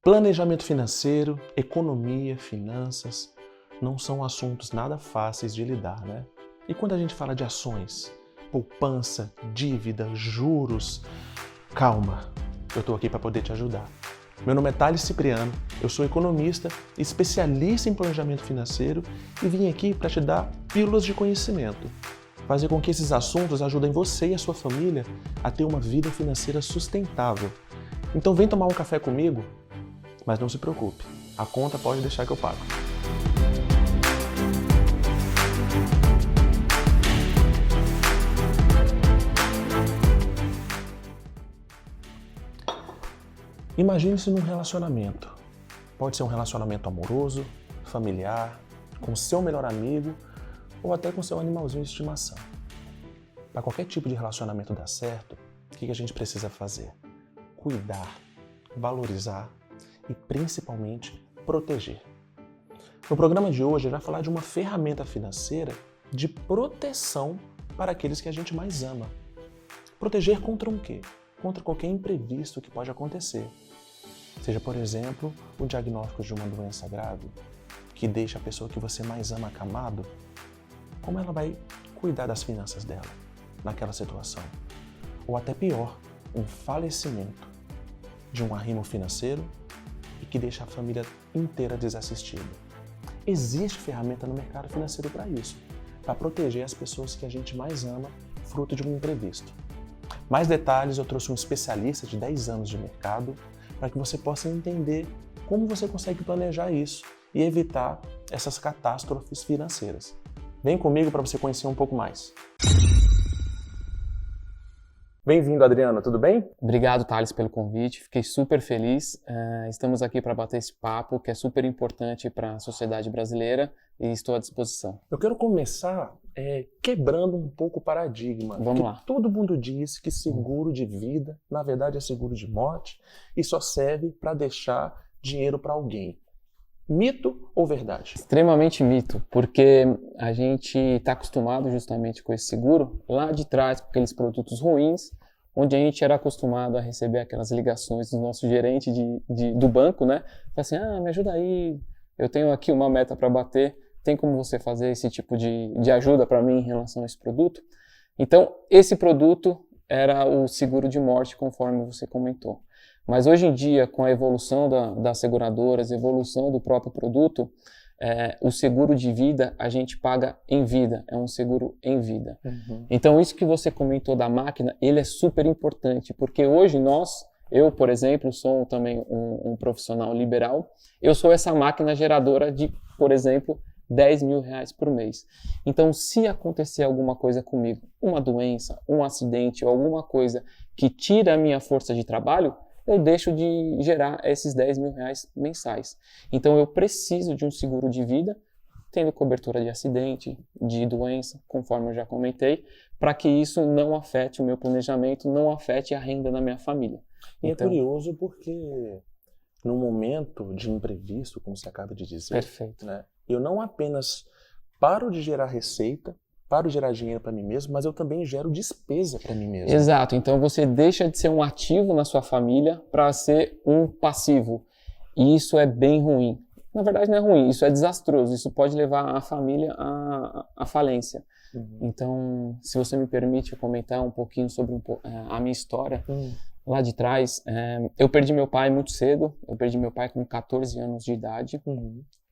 Planejamento financeiro, economia, finanças, não são assuntos nada fáceis de lidar, né? E quando a gente fala de ações, poupança, dívida, juros, calma, eu estou aqui para poder te ajudar. Meu nome é Thales Cipriano, eu sou economista, especialista em planejamento financeiro e vim aqui para te dar pílulas de conhecimento, fazer com que esses assuntos ajudem você e a sua família a ter uma vida financeira sustentável. Então vem tomar um café comigo, mas não se preocupe, a conta pode deixar que eu pago. Imagine-se num relacionamento. Pode ser um relacionamento amoroso, familiar, com seu melhor amigo ou até com seu animalzinho de estimação. Para qualquer tipo de relacionamento dar certo, o que a gente precisa fazer? Cuidar, valorizar e principalmente proteger. No programa de hoje eu vou falar de uma ferramenta financeira de proteção para aqueles que a gente mais ama. Proteger contra um quê? Contra qualquer imprevisto que pode acontecer. Seja, por exemplo, o diagnóstico de uma doença grave, que deixa a pessoa que você mais ama acamado. Como ela vai cuidar das finanças dela naquela situação? Ou até pior, um falecimento de um arrimo financeiro e que deixa a família inteira desassistida. Existe ferramenta no mercado financeiro para isso, para proteger as pessoas que a gente mais ama, fruto de um imprevisto. Mais detalhes, eu trouxe um especialista de 10 anos de mercado para que você possa entender como você consegue planejar isso e evitar essas catástrofes financeiras. Vem comigo para você conhecer um pouco mais. Bem-vindo, Adriano, tudo bem? Obrigado, Thales, pelo convite. Fiquei super feliz. Estamos aqui para bater esse papo que é super importante para a sociedade brasileira e estou à disposição. Eu quero começar quebrando um pouco o paradigma. Vamos lá. Todo mundo diz que seguro de vida, na verdade, é seguro de morte e só serve para deixar dinheiro para alguém. Mito ou verdade? Extremamente mito, porque a gente está acostumado justamente com esse seguro lá de trás, com aqueles produtos ruins, onde a gente era acostumado a receber aquelas ligações do nosso gerente do banco, né? Fala assim, me ajuda aí, eu tenho aqui uma meta para bater, tem como você fazer esse tipo de ajuda para mim em relação a esse produto? Então, esse produto era o seguro de morte, conforme você comentou. Mas hoje em dia, com a evolução das seguradoras, evolução do próprio produto, o seguro de vida a gente paga em vida, é um seguro em vida. Uhum. Então isso que você comentou da máquina, ele é super importante, porque hoje eu, por exemplo, sou também um profissional liberal, eu sou essa máquina geradora de, por exemplo, R$10 mil por mês. Então, se acontecer alguma coisa comigo, uma doença, um acidente ou alguma coisa que tira a minha força de trabalho, eu deixo de gerar esses R$10 mil mensais. Então eu preciso de um seguro de vida, tendo cobertura de acidente, de doença, conforme eu já comentei, para que isso não afete o meu planejamento, não afete a renda da minha família. E então, é curioso porque no momento de imprevisto, como você acaba de dizer, perfeito. Né, eu não apenas paro de gerar receita, paro de gerar dinheiro para mim mesmo, mas eu também gero despesa para mim mesmo. Exato, então você deixa de ser um ativo na sua família para ser um passivo. E isso é bem ruim. Na verdade não é ruim, isso é desastroso, isso pode levar a família à falência. Uhum. Então, se você me permite comentar um pouquinho sobre a minha história, lá de trás, eu perdi meu pai muito cedo, eu perdi meu pai com 14 anos de idade,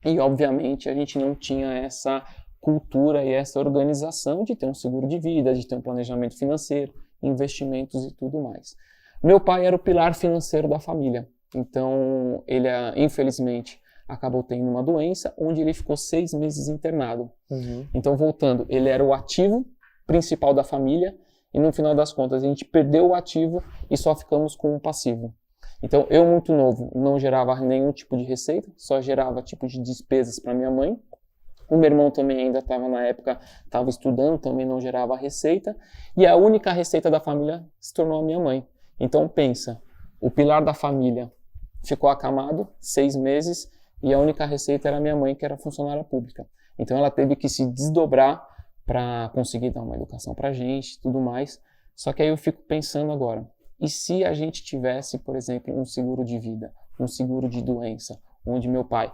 e obviamente a gente não tinha essa cultura e essa organização de ter um seguro de vida, de ter um planejamento financeiro, investimentos e tudo mais. Meu pai era o pilar financeiro da família, então ele, infelizmente, acabou tendo uma doença onde ele ficou 6 meses internado. Então, voltando, ele era o ativo principal da família e no final das contas a gente perdeu o ativo e só ficamos com o passivo. Então, eu muito novo não gerava nenhum tipo de receita, só gerava tipo de despesas para minha mãe. O meu irmão também ainda estava na época, estava estudando, também não gerava receita. E a única receita da família se tornou a minha mãe. Então pensa, o pilar da família ficou acamado, 6 meses, e a única receita era a minha mãe, que era funcionária pública. Então ela teve que se desdobrar para conseguir dar uma educação para a gente e tudo mais. Só que aí eu fico pensando agora, e se a gente tivesse, por exemplo, um seguro de vida, um seguro de doença, onde meu pai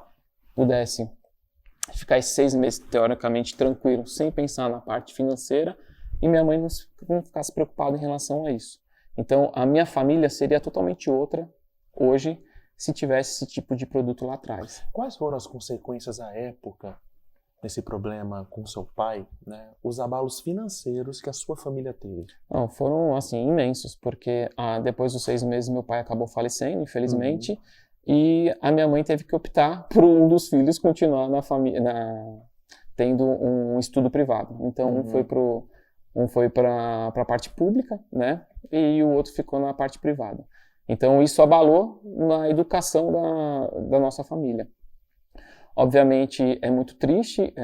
pudesse ficar esses 6 meses, teoricamente, tranquilo, sem pensar na parte financeira, e minha mãe não ficasse preocupada em relação a isso. Então, a minha família seria totalmente outra hoje, se tivesse esse tipo de produto lá atrás. Quais foram as consequências à época desse problema com seu pai, né? Os abalos financeiros que a sua família teve? Não, foram, assim, imensos, porque depois dos 6 meses meu pai acabou falecendo, infelizmente, e a minha mãe teve que optar por um dos filhos continuar na família, tendo um estudo privado. Então, um foi para a parte pública, né? E o outro ficou na parte privada. Então, isso abalou na educação da nossa família. Obviamente, é muito triste,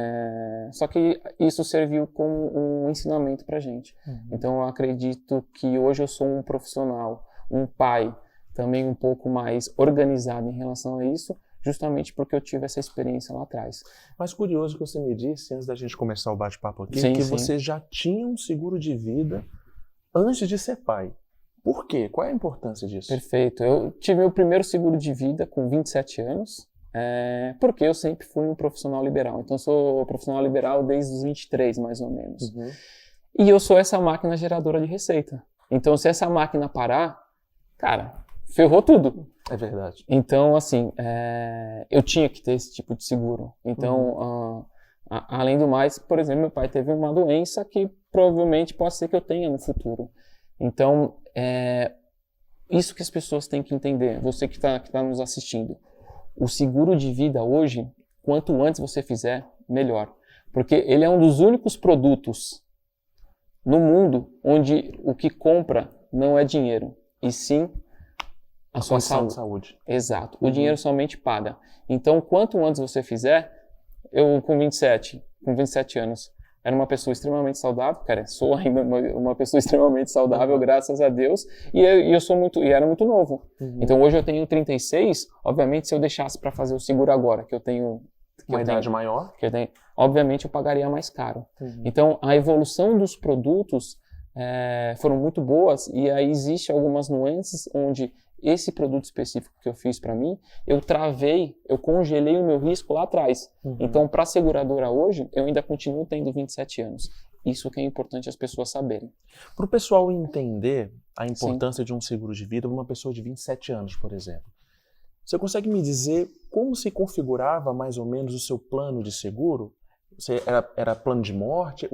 só que isso serviu como um ensinamento para a gente. Então, eu acredito que hoje eu sou um profissional, um pai, também um pouco mais organizado em relação a isso, justamente porque eu tive essa experiência lá atrás. Mas curioso que você me disse, antes da gente começar o bate-papo aqui, que você já tinha um seguro de vida antes de ser pai. Por quê? Qual é a importância disso? Perfeito. Eu tive meu primeiro seguro de vida com 27 anos, porque eu sempre fui um profissional liberal. Então, eu sou profissional liberal desde os 23, mais ou menos. E eu sou essa máquina geradora de receita. Então, se essa máquina parar, cara, ferrou tudo. É verdade. Então, assim, eu tinha que ter esse tipo de seguro. Então, além do mais, por exemplo, meu pai teve uma doença que provavelmente pode ser que eu tenha no futuro. Então, isso que as pessoas têm que entender, você que tá nos assistindo. O seguro de vida hoje, quanto antes você fizer, melhor. Porque ele é um dos únicos produtos no mundo onde o que compra não é dinheiro, e sim a sua saúde. Exato. O dinheiro somente paga. Então, quanto antes você fizer, eu com 27 anos, era uma pessoa extremamente saudável, cara, sou ainda uma pessoa extremamente saudável, graças a Deus, e era muito novo. Então, hoje eu tenho 36, obviamente, se eu deixasse para fazer o seguro agora, que eu tenho... Uma idade maior? Obviamente, eu pagaria mais caro. Então, a evolução dos produtos foram muito boas, e aí existe algumas nuances onde esse produto específico que eu fiz para mim, eu congelei o meu risco lá atrás. Então, para a seguradora hoje, eu ainda continuo tendo 27 anos. Isso que é importante as pessoas saberem. Para o pessoal entender a importância de um seguro de vida para uma pessoa de 27 anos, por exemplo, você consegue me dizer como se configurava mais ou menos o seu plano de seguro? Era plano de morte?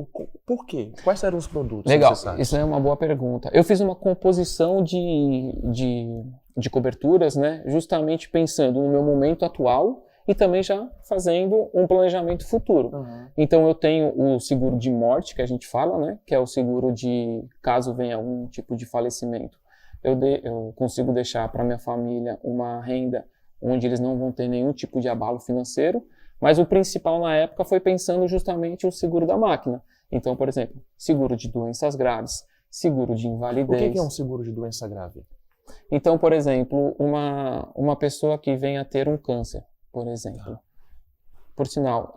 Por quê? Quais eram os produtos? Legal, isso é uma boa pergunta. Eu fiz uma composição de coberturas, né, justamente pensando no meu momento atual e também já fazendo um planejamento futuro. Então eu tenho o seguro de morte, que a gente fala, né, que é o seguro de caso venha algum tipo de falecimento. Eu consigo deixar para minha família uma renda onde eles não vão ter nenhum tipo de abalo financeiro. Mas o principal na época foi pensando justamente o seguro da máquina. Então, por exemplo, seguro de doenças graves, seguro de invalidez. O que é um seguro de doença grave? Então, por exemplo, uma pessoa que venha a ter um câncer, por exemplo. Por sinal,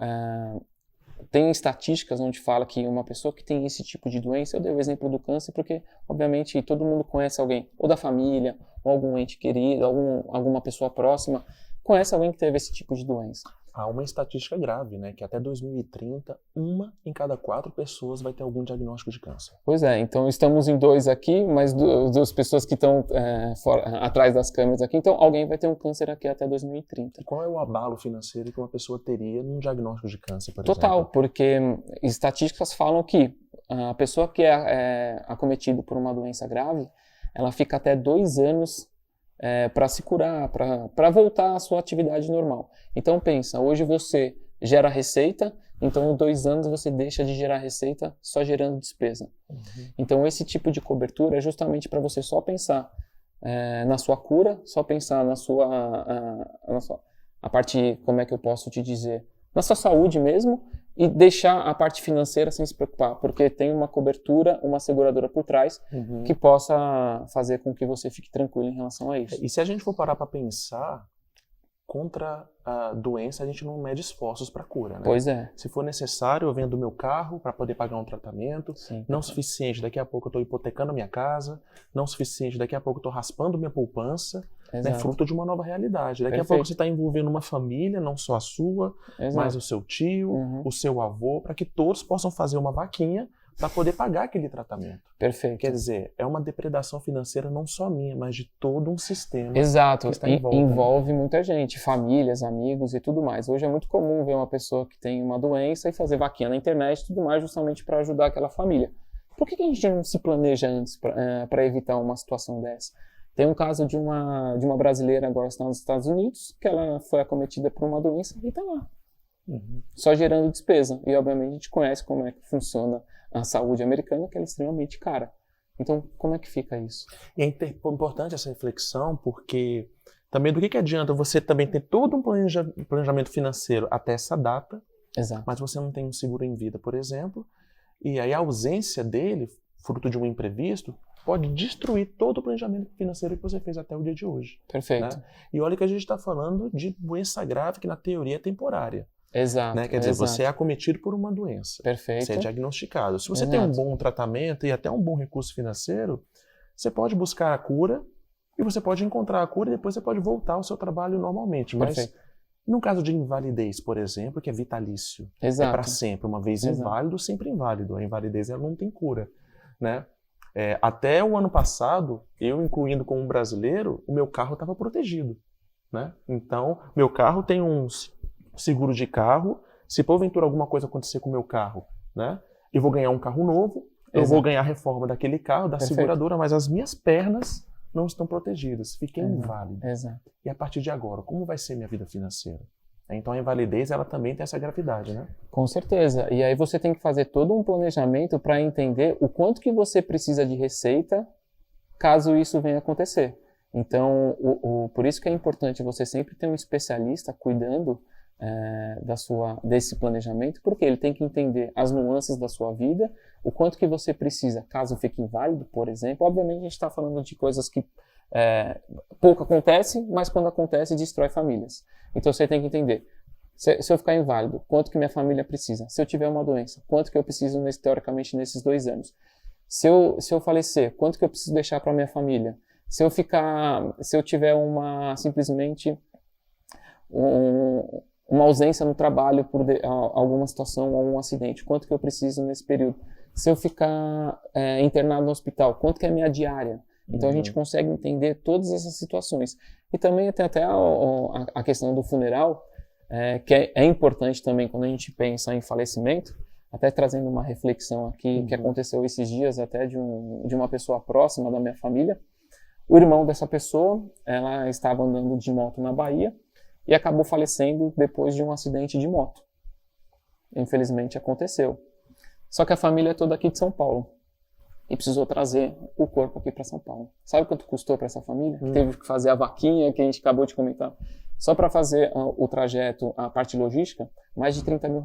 tem estatísticas onde fala que uma pessoa que tem esse tipo de doença, eu dei o exemplo do câncer porque, obviamente, todo mundo conhece alguém, ou da família, ou algum ente querido, alguma pessoa próxima, conhece alguém que teve esse tipo de doença. Há uma estatística grave, né? Que até 2030, 1 em cada 4 pessoas vai ter algum diagnóstico de câncer. Pois é, então estamos em 2 aqui, mas 2 pessoas que estão atrás das câmeras aqui, então alguém vai ter um câncer aqui até 2030. E qual é o abalo financeiro que uma pessoa teria num diagnóstico de câncer, por Total, exemplo? porque estatísticas falam que a pessoa que é acometida por uma doença grave, ela fica até 2 anos para se curar, para voltar à sua atividade normal. Então pensa, hoje você gera receita, então em 2 anos você deixa de gerar receita só gerando despesa. Então esse tipo de cobertura é justamente para você só pensar na sua cura, só pensar na a parte, como é que eu posso te dizer, na sua saúde mesmo, e deixar a parte financeira sem se preocupar, porque tem uma cobertura, uma seguradora por trás, que possa fazer com que você fique tranquilo em relação a isso. E se a gente for parar para pensar, contra a doença a gente não mede esforços para cura, né? Pois é. Se for necessário, eu vendo meu carro para poder pagar um tratamento. Sim, não suficiente, daqui a pouco eu estou hipotecando a minha casa. Não suficiente, daqui a pouco eu estou raspando minha poupança. né? Fruto de uma nova realidade. Daqui a pouco você está envolvendo uma família, não só a sua, mas o seu tio, o seu avô, para que todos possam fazer uma vaquinha para poder pagar aquele tratamento. Perfeito. Quer dizer, é uma depredação financeira não só minha, mas de todo um sistema. Exato. Que está em volta, envolve muita gente, famílias, amigos e tudo mais. Hoje é muito comum ver uma pessoa que tem uma doença e fazer vaquinha na internet e tudo mais, justamente para ajudar aquela família. Por que a gente não se planeja antes para evitar uma situação dessa? Tem um caso de uma brasileira agora que está nos Estados Unidos, que ela foi acometida por uma doença e está lá. Só gerando despesa. E, obviamente, a gente conhece como é que funciona a saúde americana, que ela é extremamente cara. Então, como é que fica isso? E é importante essa reflexão, porque também do que adianta você também ter todo um planejamento financeiro até essa data, mas você não tem um seguro em vida, por exemplo, e aí a ausência dele, fruto de um imprevisto, pode destruir todo o planejamento financeiro que você fez até o dia de hoje. Perfeito. Né? E olha que a gente está falando de doença grave que na teoria é temporária. Exato. Né? Quer dizer, você é acometido por uma doença. Perfeito. Você é diagnosticado. Se você tem um bom tratamento e até um bom recurso financeiro, você pode buscar a cura e você pode encontrar a cura e depois você pode voltar ao seu trabalho normalmente. Mas no caso de invalidez, por exemplo, que é vitalício, é para sempre. Uma vez inválido, sempre inválido. A invalidez ela não tem cura. Né? Até o ano passado, eu incluindo como brasileiro, o meu carro estava protegido. Né? Então, meu carro tem um seguro de carro. Se porventura alguma coisa acontecer com o meu carro, né, eu vou ganhar um carro novo, eu vou ganhar a reforma daquele carro, da seguradora, mas as minhas pernas não estão protegidas. Fiquei inválido. E a partir de agora, como vai ser minha vida financeira? Então a invalidez ela também tem essa gravidade, né? Com certeza. E aí você tem que fazer todo um planejamento para entender o quanto que você precisa de receita caso isso venha acontecer. Então, por isso que é importante você sempre ter um especialista cuidando desse planejamento, porque ele tem que entender as nuances da sua vida, o quanto que você precisa, caso fique inválido, por exemplo. Obviamente a gente está falando de coisas que pouco acontece, mas quando acontece destrói famílias. Então você tem que entender, se eu ficar inválido, quanto que minha família precisa? Se eu tiver uma doença, quanto que eu preciso teoricamente nesses 2 anos? Se eu falecer, quanto que eu preciso deixar para minha família? Se eu tiver simplesmente uma ausência no trabalho por alguma situação ou um acidente, quanto que eu preciso nesse período? Se eu ficar internado no hospital, quanto que é a minha diária? Então a gente consegue entender todas essas situações. E também tem até a questão do funeral, que é importante também quando a gente pensa em falecimento, até trazendo uma reflexão aqui que aconteceu esses dias até de uma pessoa próxima da minha família. O irmão dessa pessoa, ela estava andando de moto na Bahia e acabou falecendo depois de um acidente de moto. Infelizmente aconteceu. Só que a família é toda aqui de São Paulo e precisou trazer o corpo aqui para São Paulo. Sabe quanto custou para essa família? Teve que fazer a vaquinha que a gente acabou de comentar. Só para fazer o trajeto, a parte logística, mais de R$30 mil.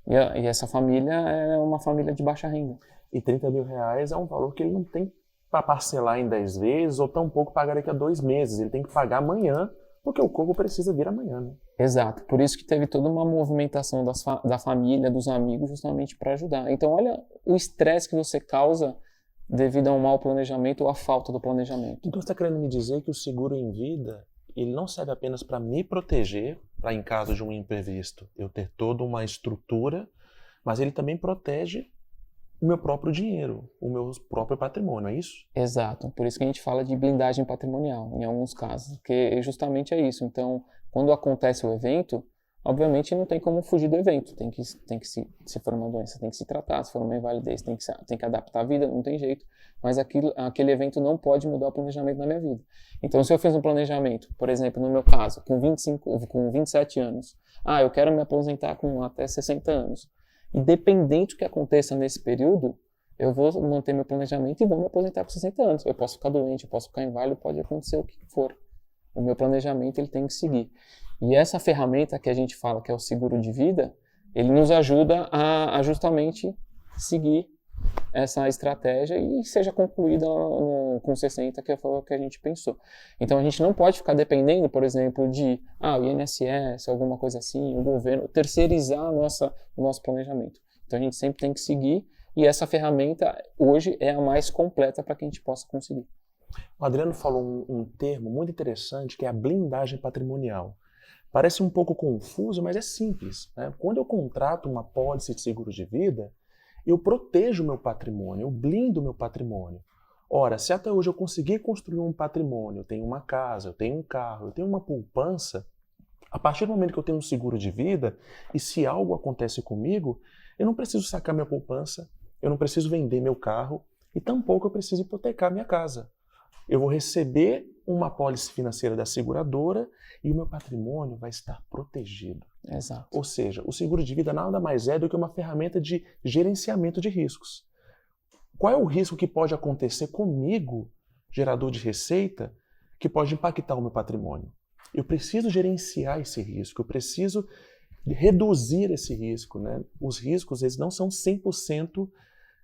E essa família é uma família de baixa renda. E R$30 mil é um valor que ele não tem para parcelar em 10 vezes ou tampouco pagar daqui a 2 meses. Ele tem que pagar amanhã, porque o corpo precisa vir amanhã, né? Exato. Por isso que teve toda uma movimentação da família, dos amigos, justamente para ajudar. Então, olha o estresse que você causa devido a um mau planejamento ou à falta do planejamento. Então, você está querendo me dizer que o seguro em vida, ele não serve apenas para me proteger, para em caso de um imprevisto eu ter toda uma estrutura, mas ele também protege o meu próprio dinheiro, o meu próprio patrimônio, é isso? Exato. Por isso que a gente fala de blindagem patrimonial, em alguns casos, porque justamente é isso. Então, quando acontece o evento, obviamente não tem como fugir do evento. Tem que se for uma doença, tem que se tratar. Se for uma invalidez, tem que adaptar a vida, não tem jeito. Mas aquele evento não pode mudar o planejamento da minha vida. Então, se eu fiz um planejamento, por exemplo, no meu caso, com 27 anos, eu quero me aposentar com até 60 anos. Independente do que aconteça nesse período, eu vou manter meu planejamento e vou me aposentar com 60 anos. Eu posso ficar doente, eu posso ficar inválido, pode acontecer o que for. O meu planejamento ele tem que seguir. E essa ferramenta que a gente fala, que é o seguro de vida, ele nos ajuda a justamente seguir essa estratégia e seja concluída com 60, que foi o que a gente pensou. Então a gente não pode ficar dependendo, por exemplo, de o INSS, alguma coisa assim, o governo, terceirizar o nosso planejamento. Então a gente sempre tem que seguir e essa ferramenta hoje é a mais completa para que a gente possa conseguir. O Adriano falou um termo muito interessante que é a blindagem patrimonial. Parece um pouco confuso, mas é simples, né? Quando eu contrato uma pólice de seguro de vida, eu protejo o meu patrimônio, eu blindo o meu patrimônio. Ora, se até hoje eu consegui construir um patrimônio, eu tenho uma casa, eu tenho um carro, eu tenho uma poupança, a partir do momento que eu tenho um seguro de vida, e se algo acontece comigo, eu não preciso sacar minha poupança, eu não preciso vender meu carro e tampouco eu preciso hipotecar minha casa. Eu vou receber uma apólice financeira da seguradora e o meu patrimônio vai estar protegido. Exato. Ou seja, o seguro de vida nada mais é do que uma ferramenta de gerenciamento de riscos. Qual é o risco que pode acontecer comigo, gerador de receita, que pode impactar o meu patrimônio? Eu preciso gerenciar esse risco, eu preciso reduzir esse risco, né? Os riscos eles não são 100%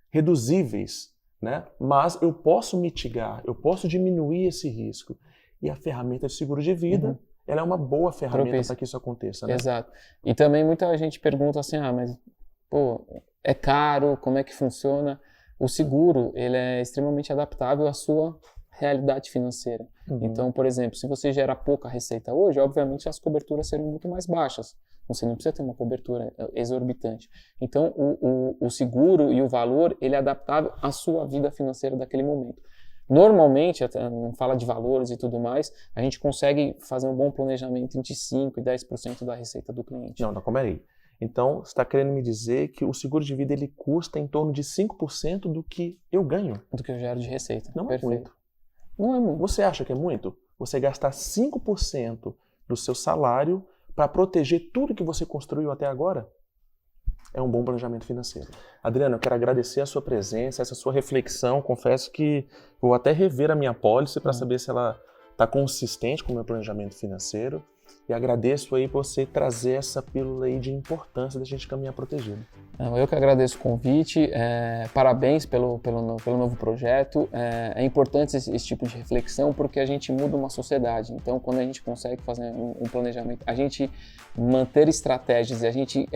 reduzíveis, né? Mas eu posso mitigar, eu posso diminuir esse risco. E a ferramenta de seguro de vida, ela é uma boa ferramenta para que isso aconteça, né? Exato. E também muita gente pergunta assim, mas pô, é caro, como é que funciona? O seguro, ele é extremamente adaptável à sua realidade financeira. Então, por exemplo, se você gera pouca receita hoje, obviamente as coberturas serão muito mais baixas. Você não precisa ter uma cobertura exorbitante. Então, o seguro e o valor, ele é adaptável à sua vida financeira daquele momento. Normalmente, não fala de valores e tudo mais, a gente consegue fazer um bom planejamento entre 5% e 10% da receita do cliente. Não, calma aí. Então, você está querendo me dizer que o seguro de vida ele custa em torno de 5% do que eu ganho? Do que eu gero de receita. Não Perfeito. é muito. Não é muito. Você acha que é muito? Você gastar 5% do seu salário para proteger tudo que você construiu até agora? É um bom planejamento financeiro. Adriano, eu quero agradecer a sua presença, essa sua reflexão. Confesso que vou até rever a minha pólice para saber se ela está consistente com o meu planejamento financeiro. E agradeço aí por você trazer essa pílula aí de importância da gente caminhar protegido. Eu que agradeço o convite, parabéns pelo novo projeto. É importante esse tipo de reflexão porque a gente muda uma sociedade. Então, quando a gente consegue fazer um planejamento, a gente manter estratégias e a gente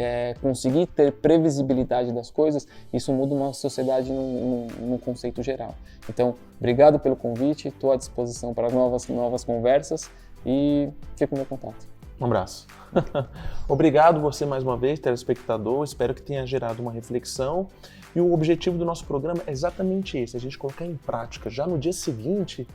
conseguir ter previsibilidade das coisas, isso muda uma sociedade num conceito geral. Então, obrigado pelo convite, estou à disposição para novas conversas. E fica o meu contato. Um abraço. Obrigado você mais uma vez, telespectador. Espero que tenha gerado uma reflexão. E o objetivo do nosso programa é exatamente esse, a gente colocar em prática, já no dia seguinte,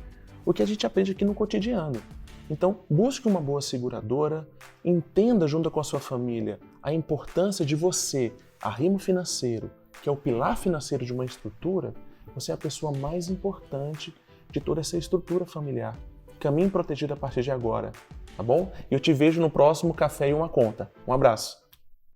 o que a gente aprende aqui no cotidiano. Então, busque uma boa seguradora, entenda junto com a sua família a importância de você, arrimo financeiro, que é o pilar financeiro de uma estrutura, você é a pessoa mais importante de toda essa estrutura familiar. Caminhe protegido a partir de agora, tá bom? E eu te vejo no próximo Café e uma Conta. Um abraço.